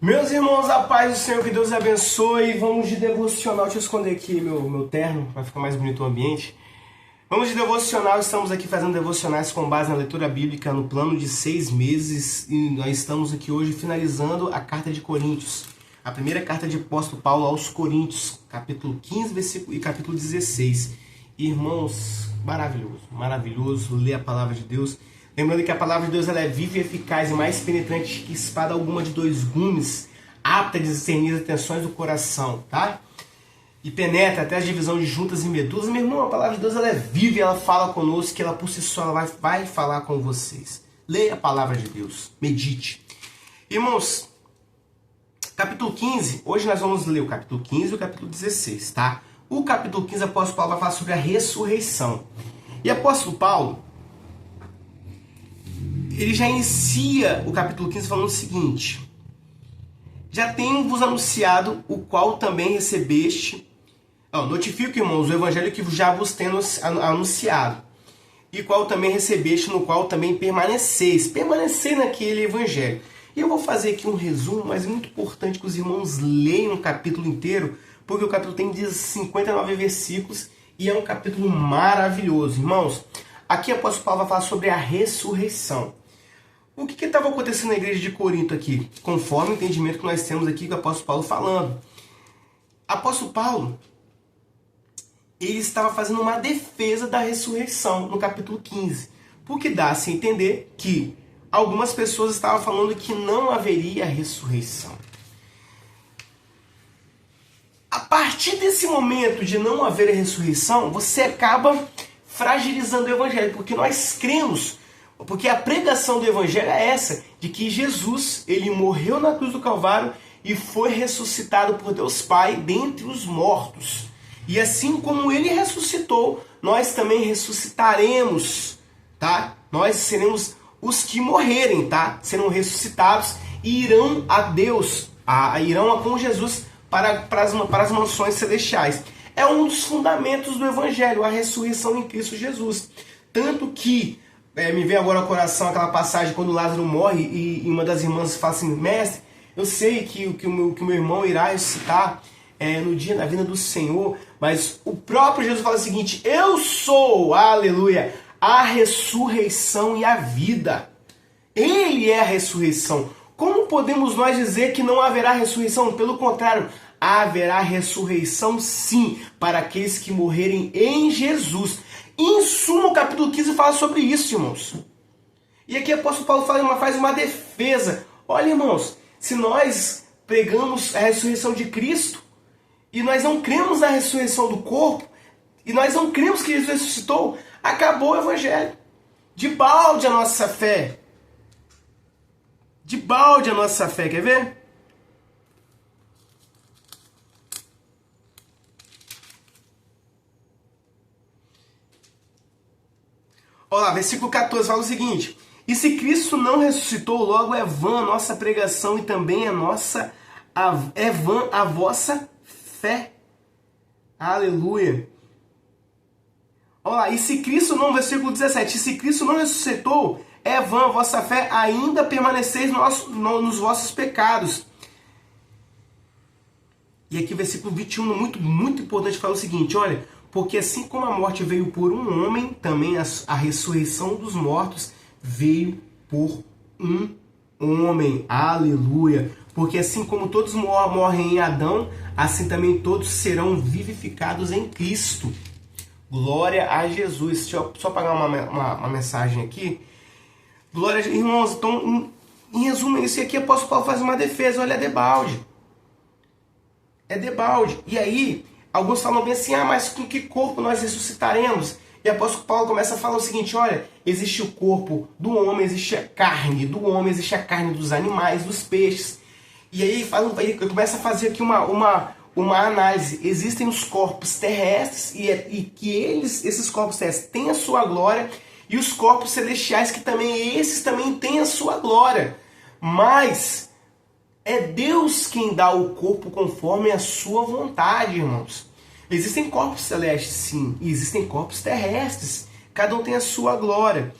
Meus irmãos, a paz do Senhor, que Deus abençoe. Vamos de devocional. Deixa eu esconder aqui meu terno, para ficar mais bonito o ambiente. Vamos de devocional. Estamos aqui fazendo devocionais com base na leitura bíblica no plano de 6 meses. E nós estamos aqui hoje finalizando a carta de Coríntios. A primeira carta de apóstolo Paulo aos Coríntios, capítulo 15 versículo, e capítulo 16. Irmãos, maravilhoso, maravilhoso ler a palavra de Deus. Lembrando que a palavra de Deus ela é viva e eficaz e mais penetrante que espada alguma de 2 gumes, apta a discernir as intenções do coração, tá? E penetra até a divisão de juntas e medulas. Meu irmão, a palavra de Deus ela é viva e ela fala conosco, que ela por si só ela vai falar com vocês. Leia a palavra de Deus, medite. Irmãos, capítulo 15, hoje nós vamos ler o capítulo 15 e o capítulo 16, tá? O capítulo 15, o apóstolo Paulo vai falar sobre a ressurreição. E o apóstolo Paulo, ele já inicia o capítulo 15 falando o seguinte: já tenho-vos anunciado, o qual também recebeste. Notifico, irmãos, o evangelho que já vos tenho anunciado, e qual também recebeste, no qual também permaneceis. Permanecer naquele evangelho. E eu vou fazer aqui um resumo, mas é muito importante que os irmãos leiam o capítulo inteiro, porque o capítulo tem 59 versículos e é um capítulo maravilhoso. Irmãos, aqui o apóstolo Paulo vai falar sobre a ressurreição. O que estava acontecendo na igreja de Corinto aqui? Conforme o entendimento que nós temos aqui com o apóstolo Paulo falando. Apóstolo Paulo, ele estava fazendo uma defesa da ressurreição no capítulo 15. Porque dá-se a entender que algumas pessoas estavam falando que não haveria ressurreição. A partir desse momento de não haver a ressurreição, você acaba fragilizando o evangelho. Porque nós cremos. Porque a pregação do evangelho é essa, de que Jesus, ele morreu na cruz do Calvário e foi ressuscitado por Deus Pai dentre os mortos. E assim como ele ressuscitou, nós também ressuscitaremos, tá? Nós seremos os que morrerem, tá? Serão ressuscitados e irão a Deus, irão com Jesus para as mansões celestiais. É um dos fundamentos do evangelho, a ressurreição em Cristo Jesus. Tanto que me vem agora ao coração aquela passagem quando Lázaro morre e uma das irmãs fala assim: mestre, eu sei que o meu irmão irá ressuscitar no dia da vinda do Senhor, mas o próprio Jesus fala o seguinte: eu sou, aleluia, a ressurreição e a vida. Ele é a ressurreição. Como podemos nós dizer que não haverá ressurreição? Pelo contrário, haverá ressurreição sim, para aqueles que morrerem em Jesus. Em suma, o capítulo 15 fala sobre isso, irmãos. E aqui o apóstolo Paulo faz uma defesa. Olha, irmãos, se nós pregamos a ressurreição de Cristo, e nós não cremos na ressurreição do corpo, e nós não cremos que Jesus ressuscitou, acabou o evangelho. De balde a nossa fé. De balde a nossa fé, quer ver? Olha lá, versículo 14 fala o seguinte: e se Cristo não ressuscitou, logo é vã a nossa pregação e também é vã a vossa fé. Aleluia. Olha lá, e se Cristo não, versículo 17, e se Cristo não ressuscitou, é vã a vossa fé, ainda permaneceis nos vossos pecados. E aqui o versículo 21, muito, muito importante, fala o seguinte: olha, porque assim como a morte veio por um homem, também a ressurreição dos mortos veio por um homem. Aleluia. Porque assim como todos morrem em Adão, assim também todos serão vivificados em Cristo. Glória a Jesus. Deixa eu só apagar uma mensagem aqui. Glória a Jesus. Irmãos, então, em resumo, isso aqui o apóstolo Paulo faz uma defesa. Olha, é debalde. É debalde. E aí, alguns falam bem assim: mas com que corpo nós ressuscitaremos? E o apóstolo Paulo começa a falar o seguinte: olha, existe o corpo do homem, existe a carne do homem, existe a carne dos animais, dos peixes. E aí ele começa a fazer aqui uma análise. Existem os corpos terrestres e que esses corpos terrestres têm a sua glória, e os corpos celestiais que também, esses também têm a sua glória. Mas é Deus quem dá o corpo conforme a sua vontade, irmãos. Existem corpos celestes, sim, e existem corpos terrestres. Cada um tem a sua glória.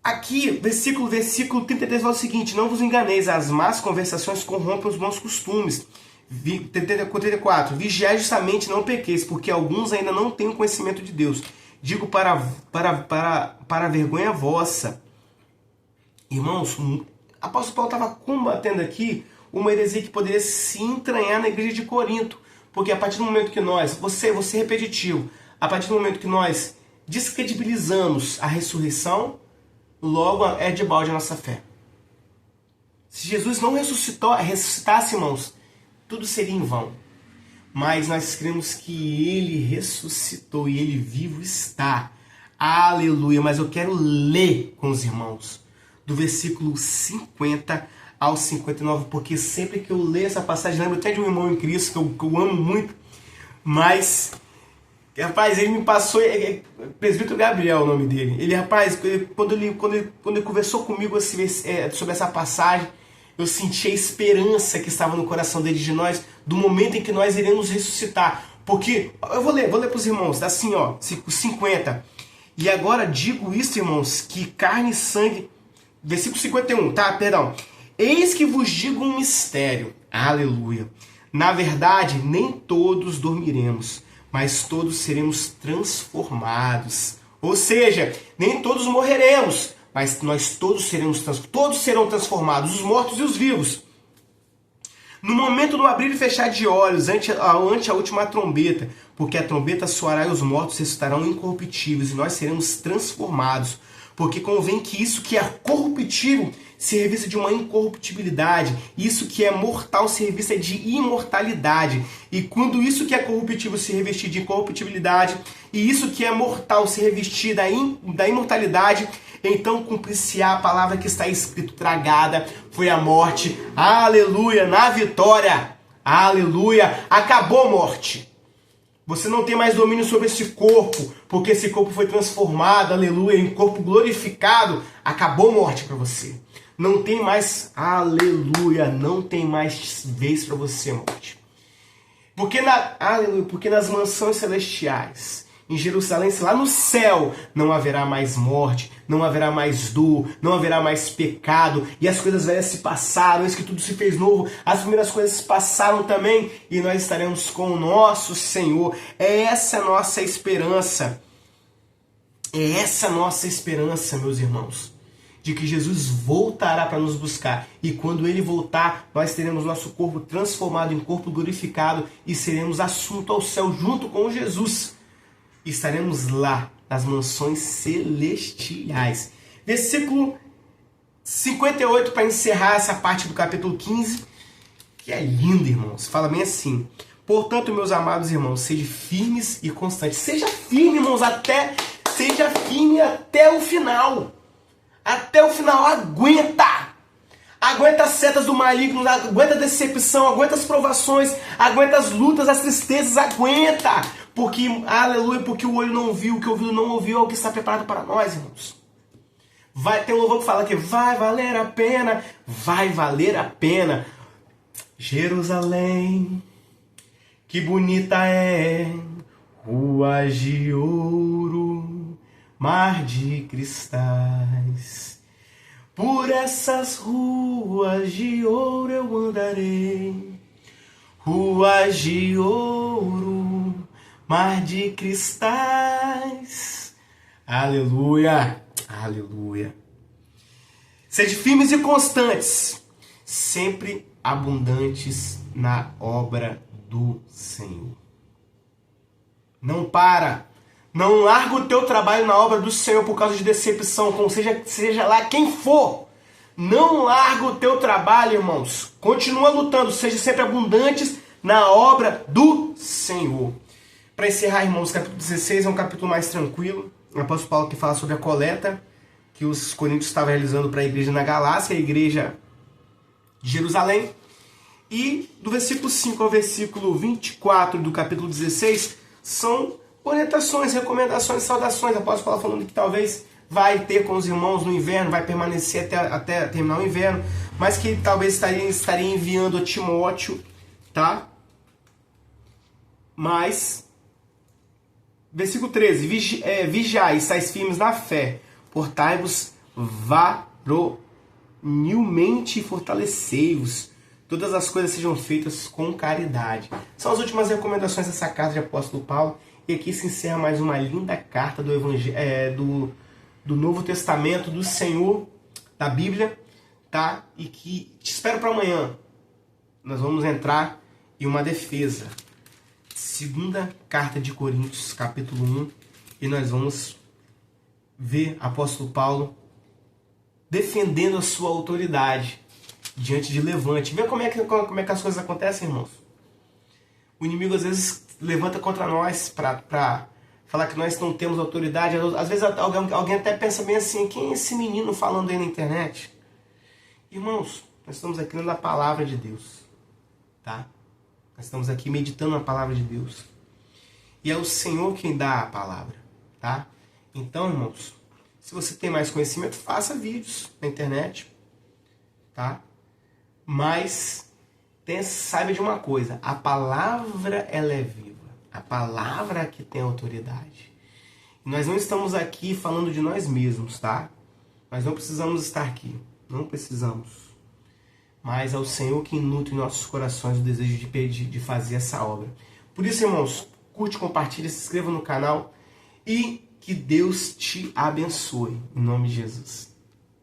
Aqui, versículo 33 fala o seguinte: não vos enganeis, as más conversações corrompem os bons costumes. 34, vigiai justamente, não pequeis, porque alguns ainda não têm o conhecimento de Deus. Digo para a vergonha vossa. Irmãos, o apóstolo Paulo estava combatendo aqui uma heresia que poderia se entranhar na igreja de Corinto. Porque a partir do momento que nós, você é repetitivo, a partir do momento que nós descredibilizamos a ressurreição, logo é de balde a nossa fé. Se Jesus não ressuscitasse, irmãos, tudo seria em vão. Mas nós cremos que Ele ressuscitou e Ele vivo está. Aleluia! Mas eu quero ler com os irmãos, do versículo 50 ao 59, porque sempre que eu leio essa passagem, lembro até de um irmão em Cristo que eu amo muito, mas, rapaz, ele me passou, Presbítero Gabriel é o nome dele. Ele, rapaz, quando ele conversou comigo sobre essa passagem, eu senti a esperança que estava no coração dele de nós, do momento em que nós iremos ressuscitar. Porque, eu vou ler para os irmãos, tá assim, ó, 50. E agora digo isso, irmãos, que carne e sangue, versículo 51, tá, perdão. Eis que vos digo um mistério, aleluia. Na verdade, nem todos dormiremos, mas todos seremos transformados. Ou seja, nem todos morreremos, mas nós todos serão transformados, os mortos e os vivos. No momento do abrir e fechar de olhos, ante a última trombeta, porque a trombeta soará e os mortos ressuscitarão incorruptíveis, e nós seremos transformados. Porque convém que isso que é corruptível se revista de uma incorruptibilidade, isso que é mortal se revista de imortalidade. E quando isso que é corruptível se revestir de incorruptibilidade, e isso que é mortal se revestir da imortalidade, então cumprir-se-á a palavra que está escrito: tragada foi a morte, aleluia, na vitória, aleluia, acabou a morte. Você não tem mais domínio sobre esse corpo, porque esse corpo foi transformado, aleluia, em corpo glorificado. Acabou a morte para você. Não tem mais, aleluia, não tem mais vez para você, morte. Porque nas mansões celestiais, em Jerusalém, lá no céu, não haverá mais morte, não haverá mais dor, não haverá mais pecado, e as coisas velhas se passaram, eis que tudo se fez novo, as primeiras coisas se passaram também, e nós estaremos com o nosso Senhor. É essa a nossa esperança. É essa a nossa esperança, meus irmãos, de que Jesus voltará para nos buscar, e quando Ele voltar, nós teremos nosso corpo transformado em corpo glorificado, e seremos assuntos ao céu junto com Jesus. Estaremos lá, nas mansões celestiais. Versículo 58, para encerrar essa parte do capítulo 15, que é lindo, irmãos. Fala bem assim: portanto, meus amados irmãos, sejam firmes e constantes. Seja firme, irmãos, seja firme até o final. Até o final, aguenta! Aguenta as setas do maligno, aguenta a decepção, aguenta as provações, aguenta as lutas, as tristezas, aguenta! Porque, aleluia, porque o olho não viu, o que o ouvido não ouviu, é o que está preparado para nós, irmãos. Vai ter um louvor que fala que vai valer a pena, vai valer a pena. Jerusalém, que bonita é, ruas de ouro, mar de cristais. Por essas ruas de ouro eu andarei, ruas de ouro, mar de cristais. Aleluia, aleluia. Sede firmes e constantes, sempre abundantes na obra do Senhor. Não para. Não larga o teu trabalho na obra do Senhor por causa de decepção, como seja lá quem for. Não larga o teu trabalho, irmãos. Continua lutando, seja sempre abundantes na obra do Senhor. Para encerrar, irmãos, o capítulo 16 é um capítulo mais tranquilo. O apóstolo Paulo que fala sobre a coleta que os coríntios estavam realizando para a igreja na Galácia, a igreja de Jerusalém. E do versículo 5 ao versículo 24 do capítulo 16 são orientações, recomendações, saudações. O apóstolo Paulo falando que talvez vai ter com os irmãos no inverno, vai permanecer até terminar o inverno, mas que talvez estaria enviando a Timóteo, tá? Mas, versículo 13, vigiai, estáis firmes na fé, portai-vos varonilmente fortalecei-vos. Todas as coisas sejam feitas com caridade. São as últimas recomendações dessa carta de apóstolo Paulo. E aqui se encerra mais uma linda carta do Evangelho, do Novo Testamento, do Senhor, da Bíblia, tá? E que te espero para amanhã. Nós vamos entrar em uma defesa. Segunda carta de Coríntios, capítulo 1. E nós vamos ver apóstolo Paulo defendendo a sua autoridade diante de Levante. Vê como é que as coisas acontecem, irmãos. O inimigo às vezes levanta contra nós para falar que nós não temos autoridade. Às vezes alguém até pensa bem assim, quem é esse menino falando aí na internet? Irmãos, nós estamos aqui lendo a palavra de Deus, tá? Nós estamos aqui meditando a palavra de Deus. E é o Senhor quem dá a palavra, tá? Então, irmãos, se você tem mais conhecimento, faça vídeos na internet, tá? Mas saiba de uma coisa, a palavra ela é viva. A palavra que tem autoridade. E nós não estamos aqui falando de nós mesmos, tá? Nós não precisamos estar aqui. Não precisamos. Mas é o Senhor que nutre em nossos corações o desejo de fazer essa obra. Por isso, irmãos, curte, compartilha, se inscreva no canal e que Deus te abençoe. Em nome de Jesus.